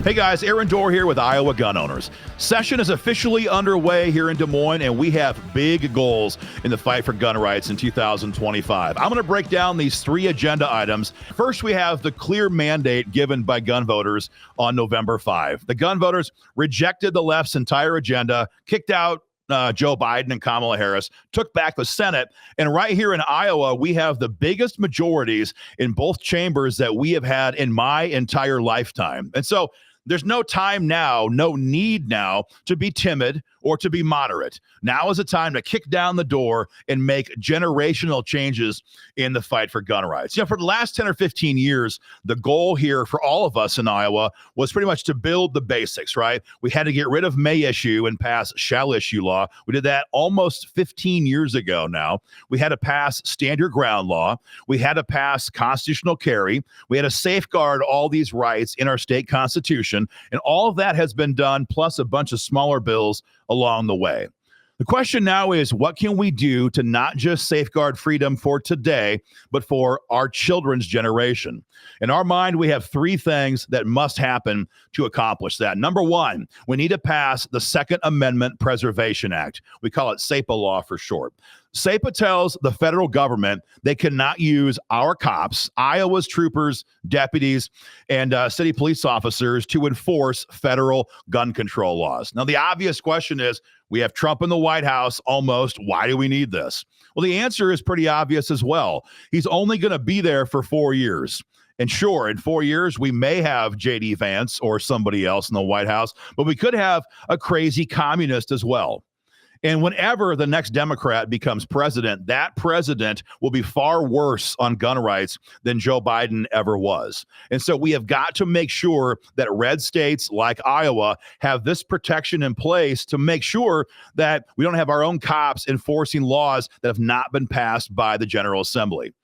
Hey guys, Aaron Dorr here with Iowa Gun Owners. Session is officially underway here in Des Moines, and we have big goals in the fight for gun rights in 2025. I'm going to break down these three agenda items. First, we have the clear mandate given by gun voters on November 5. The gun voters rejected the left's entire agenda, kicked out Joe Biden and Kamala Harris, took back the Senate. And right here in Iowa, we have the biggest majorities in both chambers that we have had in my entire lifetime. And so there's no time now, no need now to be timid or to be moderate. Now is the time to kick down the door and make generational changes in the fight for gun rights. You know, for the last 10 or 15 years, the goal here for all of us in Iowa was pretty much to build the basics, right? We had to get rid of may issue and pass shall issue law. We did that almost 15 years ago now. We had to pass stand your ground law. We had to pass constitutional carry. We had to safeguard all these rights in our state constitution. And all of that has been done, plus a bunch of smaller bills along the way. The question now is, what can we do to not just safeguard freedom for today, but for our children's generation? In our mind, we have three things that must happen to accomplish that. Number one, we need to pass the Second Amendment Preservation Act. We call it SAPA law for short. SAPA tells the federal government they cannot use our cops, Iowa's troopers, deputies, and city police officers to enforce federal gun control laws. Now, the obvious question is, we have Trump in the White House almost. Why do we need this? Well, the answer is pretty obvious as well. He's only going to be there for 4 years. And sure, in 4 years, we may have J.D. Vance or somebody else in the White House, but we could have a crazy communist as well. And whenever the next Democrat becomes president, that president will be far worse on gun rights than Joe Biden ever was. And so we have got to make sure that red states like Iowa have this protection in place to make sure that we don't have our own cops enforcing laws that have not been passed by the General Assembly.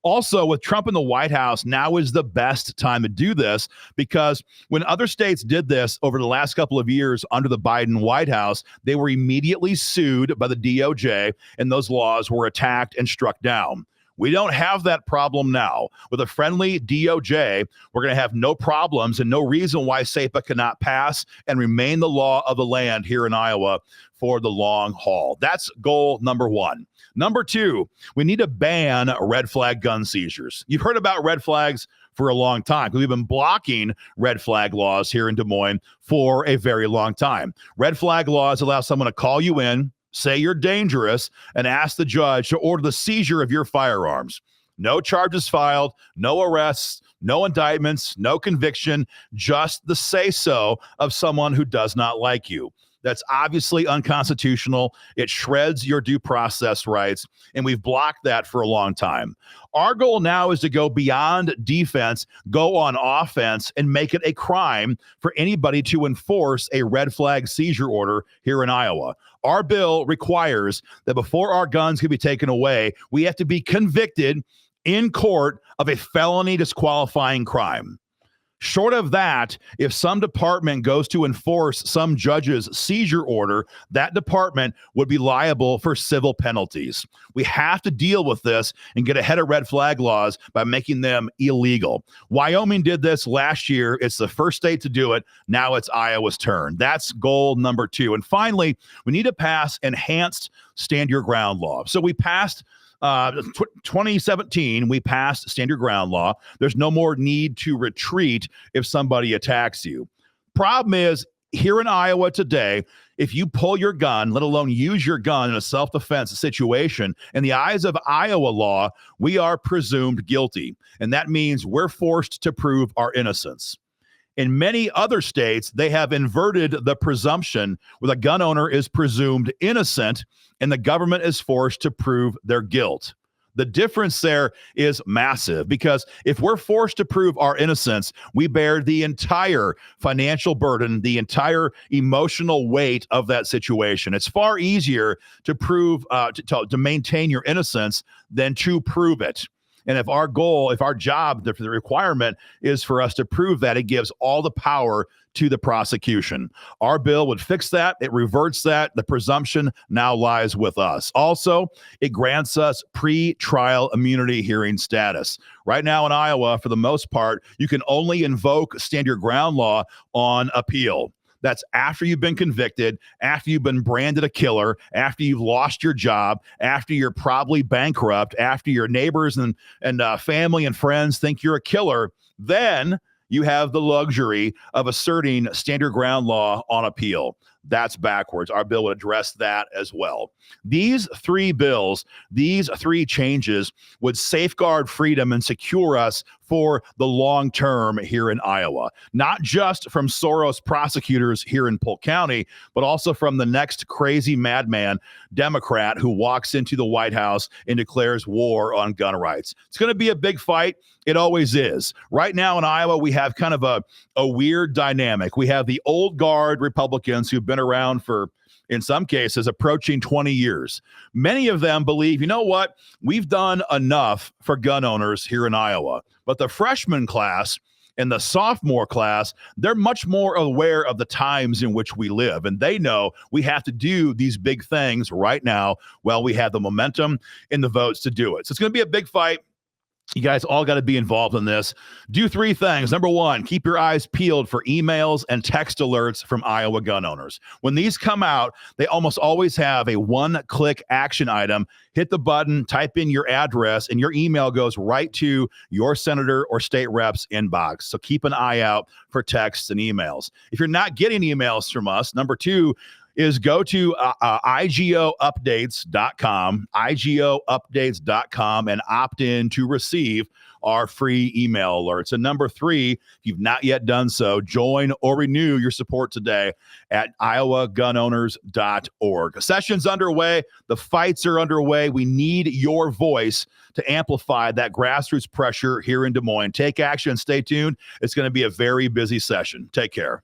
Also, with Trump in the White House, now is the best time to do this, because when other states did this over the last couple of years under the Biden White House, they were immediately sued by the DOJ, and those laws were attacked and struck down. We don't have that problem now. With a friendly DOJ, we're going to have no problems and no reason why SAPA cannot pass and remain the law of the land here in Iowa for the long haul. That's goal number one. Number two, we need to ban red flag gun seizures. You've heard about red flags for a long time. We've been blocking red flag laws here in Des Moines for a very long time. Red flag laws allow someone to call you in, say you're dangerous, and ask the judge to order the seizure of your firearms. No charges filed, no arrests, no indictments, no conviction, just the say-so of someone who does not like you. That's obviously unconstitutional. It shreds your due process rights, and we've blocked that for a long time. Our goal now is to go beyond defense, go on offense, and make it a crime for anybody to enforce a red flag seizure order here in Iowa. Our bill requires that before our guns can be taken away, we have to be convicted in court of a felony disqualifying crime. Short of that, if some department goes to enforce some judge's seizure order, that department would be liable for civil penalties. We have to deal with this and get ahead of red flag laws by making them illegal. Wyoming did this last year. It's the first state to do it. Now it's Iowa's turn. That's goal number two. And finally, we need to pass enhanced stand your ground law. So we passed 2017, we passed stand your ground law. There's no more need to retreat if somebody attacks you. Problem is, here in Iowa today, if you pull your gun, let alone use your gun in a self-defense situation, in the eyes of Iowa law, we are presumed guilty. And that means we're forced to prove our innocence. In many other states, they have inverted the presumption where the gun owner is presumed innocent and the government is forced to prove their guilt. The difference there is massive, because if we're forced to prove our innocence, we bear the entire financial burden, the entire emotional weight of that situation. It's far easier to prove, to maintain your innocence than to prove it. And if our goal, if our job, the requirement is for us to prove that, it gives all the power to the prosecution. Our bill would fix that. It reverts that. The presumption now lies with us. Also, it grants us pre-trial immunity hearing status. Right now in Iowa, for the most part, you can only invoke stand your ground law on appeal. That's after you've been convicted, after you've been branded a killer, after you've lost your job, after you're probably bankrupt, after your neighbors and family and friends think you're a killer. Then you have the luxury of asserting stand your ground law on appeal. That's backwards. Our bill would address that as well. These three bills, these three changes would safeguard freedom and secure us for the long term here in Iowa, not just from Soros prosecutors here in Polk County, but also from the next crazy madman Democrat who walks into the White House and declares war on gun rights. It's going to be a big fight. It always is. Right now in Iowa, we have kind of a weird dynamic. We have the old guard Republicans who've been around for, in some cases, approaching 20 years. Many of them believe, you know what, we've done enough for gun owners here in Iowa. But the freshman class and the sophomore class, they're much more aware of the times in which we live. And they know we have to do these big things right now while we have the momentum and the votes to do it. So it's going to be a big fight. You guys all got to be involved in this. Do three things. Number one, keep your eyes peeled for emails and text alerts from Iowa gun owners. When these come out, they almost always have a one-click action item. Hit the button, type in your address, and your email goes right to your senator or state rep's inbox. So keep an eye out for texts and emails. If you're not getting emails from us, number two, is go to IGOupdates.com, and opt in to receive our free email alerts. And number three, if you've not yet done so, join or renew your support today at iowagunowners.org. Session's underway. The fights are underway. We need your voice to amplify that grassroots pressure here in Des Moines. Take action. Stay tuned. It's going to be a very busy session. Take care.